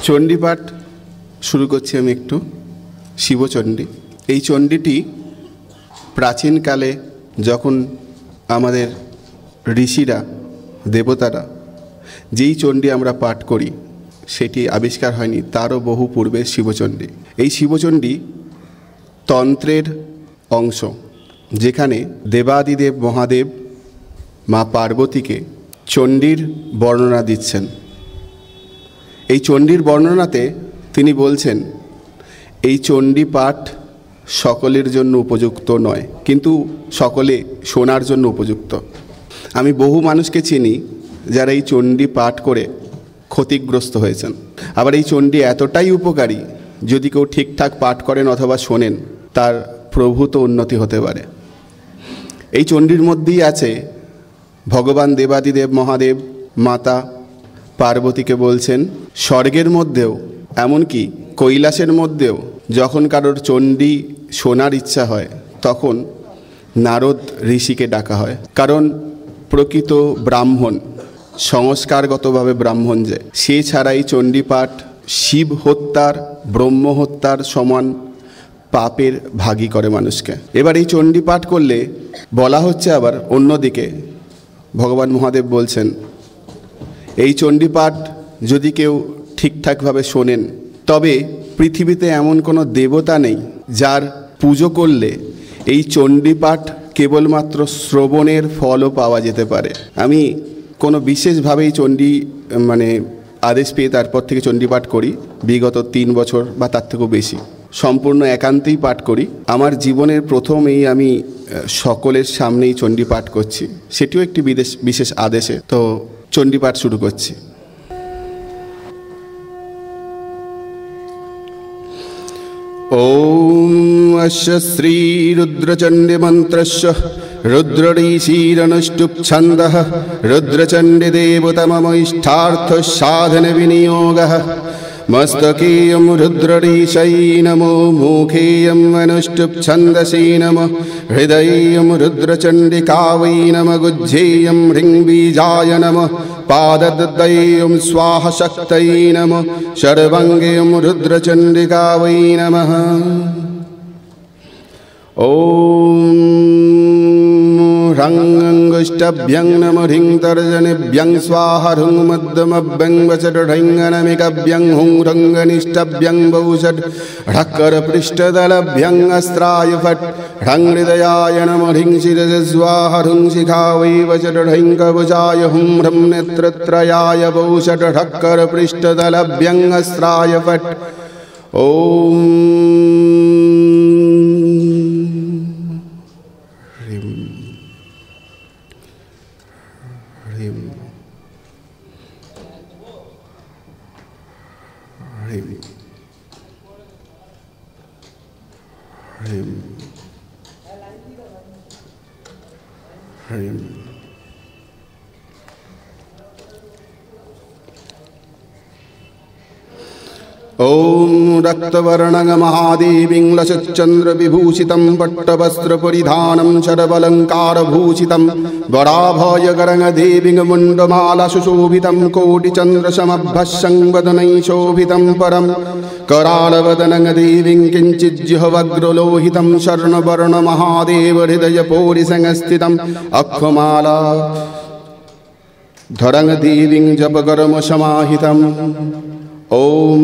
চণ্ডীপাঠ শুরু করছি আমি একটু। শিবচণ্ডী। এই চণ্ডীটি প্রাচীনকালে যখন আমাদের ঋষিরা, দেবতারা যেই চণ্ডী আমরা পাঠ করি সেটি আবিষ্কার হয়নি, তারও বহু পূর্বে শিবচণ্ডী। এই শিবচণ্ডী তন্ত্রের অংশ, যেখানে দেবাদিদেব মহাদেব মা পার্বতীকে চণ্ডীর বর্ণনা দিচ্ছেন। এই চণ্ডীর বর্ণনাতে তিনি বলছেন এই চণ্ডী পাঠ সকলের জন্য উপযুক্ত নয়, কিন্তু সকলে শোনার জন্য উপযুক্ত। আমি বহু মানুষকে চিনি যারা এই চণ্ডী পাঠ করে ক্ষতিগ্রস্ত হয়েছেন। আবার এই চণ্ডী এতটাই উপকারী, যদি কেউ ঠিকঠাক পাঠ করেন অথবা শোনেন, তার প্রভূত উন্নতি হতে পারে। এই চণ্ডীর মধ্যেই আছে ভগবান দেবাদিদেব মহাদেব মাতা পার্বতীকে বলছেন স্বর্গের মধ্যেও, এমনকি কৈলাসের মধ্যেও যখন কারোর চণ্ডী শোনার ইচ্ছা হয় তখন নারদ ঋষিকে ডাকা হয়। কারণ প্রকৃত ব্রাহ্মণ, সংস্কারগতভাবে ব্রাহ্মণ যে, সে ছাড়াই চণ্ডীপাঠ শিব হত্যার, ব্রহ্ম হত্যার সমান পাপের ভাগী করে মানুষকে। এবার এই চণ্ডীপাঠ করলে বলা হচ্ছে, আবার অন্যদিকে ভগবান মহাদেব বলছেন এই চণ্ডীপাঠ যদি কেউ ঠিকঠাকভাবে শোনেন, তবে পৃথিবীতে এমন কোনো দেবতা নেই যার পুজো করলে এই চণ্ডীপাঠ কেবলমাত্র শ্রবণের ফলও পাওয়া যেতে পারে। আমি কোনো বিশেষভাবেই চণ্ডী আদেশ পেয়ে তারপর থেকে চণ্ডীপাঠ করি। বিগত 3 বছর বা তার থেকেও বেশি সম্পূর্ণ একান্তেই পাঠ করি। আমার জীবনের প্রথমেই আমি সকলের সামনেই চণ্ডীপাঠ করছি, সেটিও একটি বিশেষ আদেশে। তো চণ্ডীপাঠ শুরু করছি। ওম অস্য শ্রী রুদ্রচণ্ডী মন্ত্রস্য রুদ্রঋষিরনুষ্ঠুপ ছন্দঃ রুদ্রচণ্ডী দেবতমমৈষ্ঠার্থ সাধন বিনিয়োগঃ মস্তকেয়ম রুদ্রঋষৈ নমো মুখেয়ম অনুষ্ঠুপ ছন্দসি নমো হৃদয়েয়ম রুদ্রচণ্ডিকা वै नमः गुज्जेयं हृं बीजाय नमः पादद्वयेयं स्वाहा शक्तये नमः सर्वाङ्गेयं रुद्रचण्डिका वै नमः। ॐ ह्रं अङ्गुष्ठभ्यं नमः ह्रीं तर्जनीभ्यं स्वाहा ह्रुं मध्यमभ्यं वषट्ढैङ्गनमिकभ्यं हुं ह्रङ्गनिष्ठभ्यं बहुषट् ढक्करपृष्ठतलभ्यं अस्त्राय फट् ह्रं हृदयाय नमः ह्रीं शिरसि स्वाहा ह्रुं शिखा वै वषट्ढैङ्गभुजाय हुं ह्रं नेत्रत्रयाय बहुषट् ढक्करपृष्ठतलभ्यं अस्त्राय फट्। ॐ ॐ रक्तवर्णं महादेवीं लसच्चन्द्रविभूषितं पट्टवस्त्रपरिधानं शरबलङ्कारभूषितं वराभयगरं देवीं मुण्डमाला सुशोभितं कोटिचन्द्रसमभ्यस्सं वदनै शोभितं परं करालवदनं देवीं किञ्चिज्जिह्वग्रलोहितं स्वर्णवर्णमहादेव हृदयपोरिसंस्थितम् अक्षमाला धरं देवीं जपकर्मसमाहितम्। ओम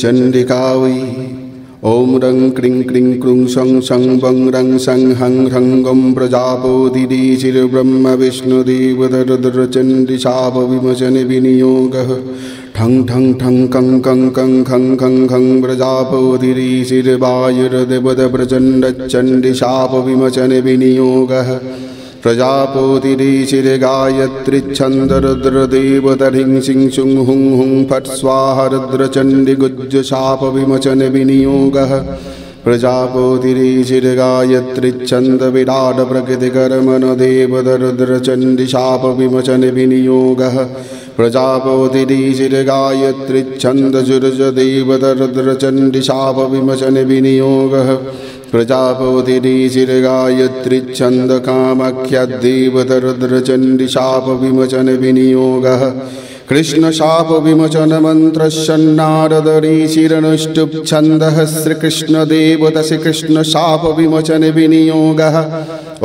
चंडिकावै ओम रं क्रीं क्रीं क्रूं शं शं वं रं शं हं ह्रं गं प्रजापतिरीशिर्ब्रह्म विष्णुदेवतरुद्रचण्डिशापविमोचने विनियोगः ठं ठं ठं कं कं कं खं खं खं प्रजापतिरीशिर्वायुर्देवतप्रचण्डचण्डिशापविमोचने विनियोगः प्रजापतिरीशिर्गायत्रीच्छन्दरुद्रदेवतह्रीं शिं शुं हुं हुं फट् स्वाहा रुद्रचण्डिगुज्जशापविमोचने विनियोगः प्रजापतिरीशिर्गायत्रीच्छन्दविराटप्रकृतिकर्मणदेवतरुद्रचण्डिशापविमोचने विनियोगः प्रजापतिरीशिर्गायत्रीच्छन्दसुरजदेवतरुद्रचण्डिशापविमोचने विनियोगः प्रजापतिरीशिर्गायत्रीच्छन्दकामाख्याद्देवतरुद्रचण्डिशापविमोचने विनियोगः कृष्णशापविमोचनमन्त्रशन्नारदरीशिरनुष्टुप् श्रीकृष्णदेवतश्रीकृष्णशापविमोचने विनियोगः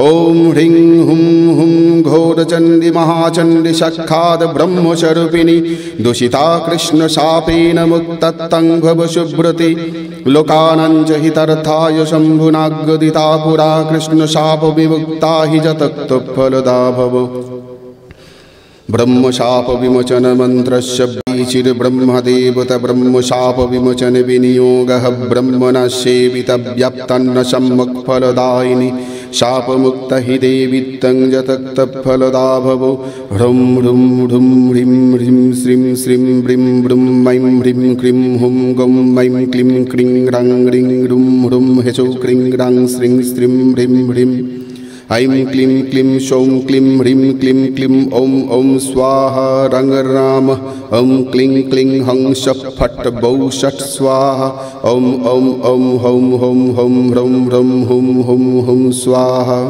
ॐ ह्रीं हुं हुं घोरचण्डिमहाचण्डिशखाद ब्रह्मस्वरूपिणी दूषिता कृष्णशापेन मुक्तत्तं भव शुभ्रति लोकानां च हितार्थाय शम्भुनागदिता पुरा कृष्णशापविमुक्ता हि जतत्वफलदा भव ब्रह्मशापविमोचन मंत्रस्य बीचिर्ब्रह्मदेवता ब्रह्मशापविमोचने विनियोगः ब्रह्मणा सेवितव्याप्तन्न सम्यक्फलदायिनी शापमुक्ता हि देवी तं जतत्फलदा भवो ह्रं ह्रुं ह्रुं ह्रीं ह्रीं श्रीं श्रीं ब्रीं ब्रूं मैं ह्रीं क्रीं हुं गं मैं क्लीं क्रीं रं ह्रीं ह्रुं ह्रुं हेचौ क्रीं रं श्रीं श्रीं ह्रीं ह्रीं ऐं क्लीं क्लीं सौं क्लीं ह्रीं क्लीं क्लीं ॐ ॐ स्वाहा रंग राम ॐ क्लीं क्लीं हं शप् फट् बौ षट् स्वाहा ॐ ॐ ॐ हौं हौं हौं ह्रौं ह्रौं हुं हुं हुं स्वाहा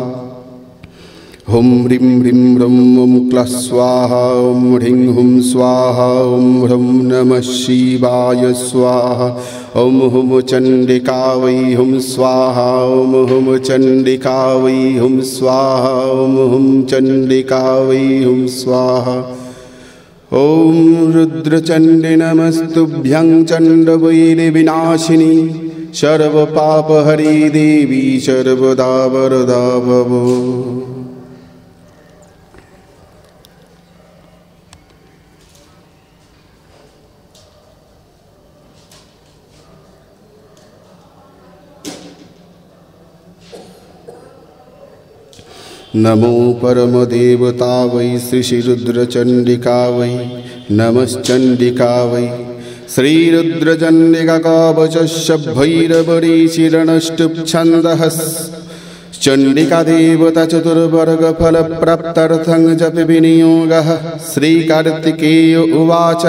हुं ह्रीं ह्रीं ह्रौं ॐ क्लः स्वाहा ॐ ह्रीं हुं स्वाहा ॐ ह्रौं नमः शिवाय स्वाहा ॐ हुं चण्डिका वै हुं स्वाहा ॐ हुं चण्डिका वै हुं स्वाहा ॐ हुं चण्डिका वै हुं स्वाहा ॐ रुद्रचण्डे नमस्तुभ्यं चण्डवैरिविनाशिनी सर्वपापहरी देवी सर्वदा वरदा भव नमो परमदेवता वै श्रीरुद्रचण्डिका वै नमश्चण्डिका वै श्रीरुद्रचण्डिका कवचस्य भैरवरीशिरणष्टुप् छन्दः चण्डिका देवता चतुर्वर्गफलप्राप्त्यर्थं जप विनियोगः श्रीकार्तिकेय उवाच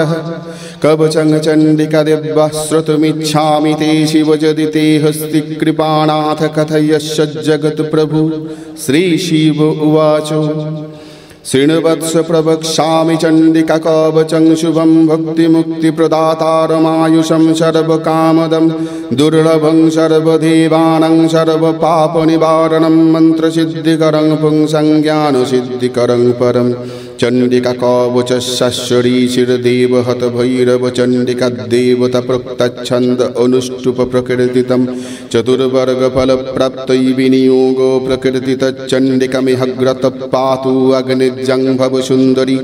कवचं चण्डिका देव्या श्रोतुमिच्छामि ते शिव यदि ते हस्ति कृपाणाथ कथयस्य जगत्प्रभु श्रीशिव उवाच शृण्वत्स प्रवक्ष्यामि चण्डिका कवचं शुभं भक्तिमुक्तिप्रदातारमायुषं सर्वकामदं दुर्लभं सर्वदेवानां सर्वपापनिवारणं मन्त्रसिद्धिकरं पुंसंज्ञानसिद्धिकरं परं चण्डिका कवचशाश्वरीशिर्देव हत भैरव चण्डिका देवता प्रोक्तच्छन्द अनुष्टुप प्रकृतितं चतुर्वर्गफलप्राप्तै विनियोगो प्रकृतितच्चण्डिकमिहग्रत पातु अग्निजं भव सुन्दरी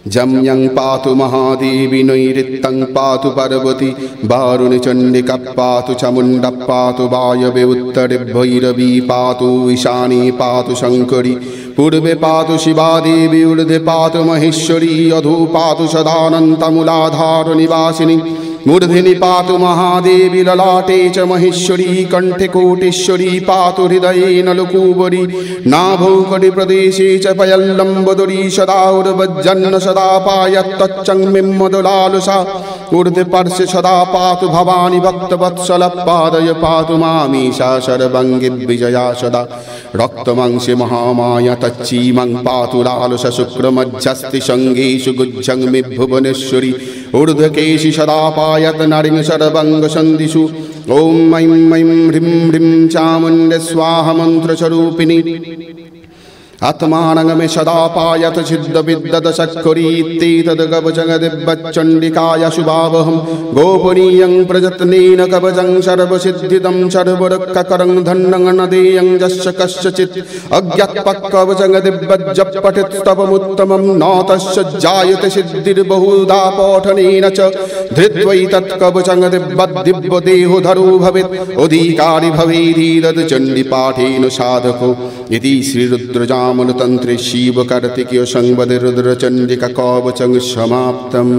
जं यं पातु महादेवी नैऋत्यं पातु पार्वती वारुणी चण्डिका पातु चामुण्डा पातु वायवे उत्तरे भैरवी पातु ईशानी पातु शङ्करी पूर्वे पातु शिवादेवी ऊर्ध्वे पातु महेश्वरी अधो पातु सदानन्तमूलाधारनिवासिनी मूर्धनि पातु महादेवी ललाटे च महेश्वरी कंठे कोटेश्वरी पातु हृदये नलकूबरी नाभौ कटिप्रदेशे च पयल्लम्बोदरी सदा उर्वज्जन्न सदा पायत्तच्चङ्मिम्मदलालुषा ऊर्ध्वे पार्श्वे सदा पातु भवानी भक्तवत्सल पादय पातु मामीशा सर्वाङ्गे विजया सदा रक्तमांसे महामाया तच्चीमं पातु लालुष शुक्रमध्यस्ति सङ्गेषु गुज्जङ्मि भुवनेश्वरी ऊर्ध्वकेशि सदा पायत नारिं सर्वाङ्गसन्धिषु ॐ ऐं ऐं ह्रीं ह्रीं चामुण्डे स्वाहा मन्त्रस्वरूपिणी आत्मानंगमे सदा पायत सिद्ध विद्यत शक्करीत्येतद् कवचङ्गदिव्यचण्डिकाय शुभावहं गोपनीयं प्रयत्नेन कवचं सर्वसिद्धिदं सर्वरक्षकरं धन्नं नदेयं यस्य कस्यचित् अज्ञात्पक्कवचङ्गदिव्यजपठिस्तवमुत्तमं न तस्य जायते सिद्धिर्बहुधा पठनेन च धृत्वैतत् कवचङ्गदिव्यदिव्यदेहो भवेत् अधिकारी भवेदिदत् चण्डीपाठेन साधको इति श्रीरुद्रजामलतन्त्रे शिवकार्तिकेय संवदे रुद्रचण्डिका कवचं समाप्तम्।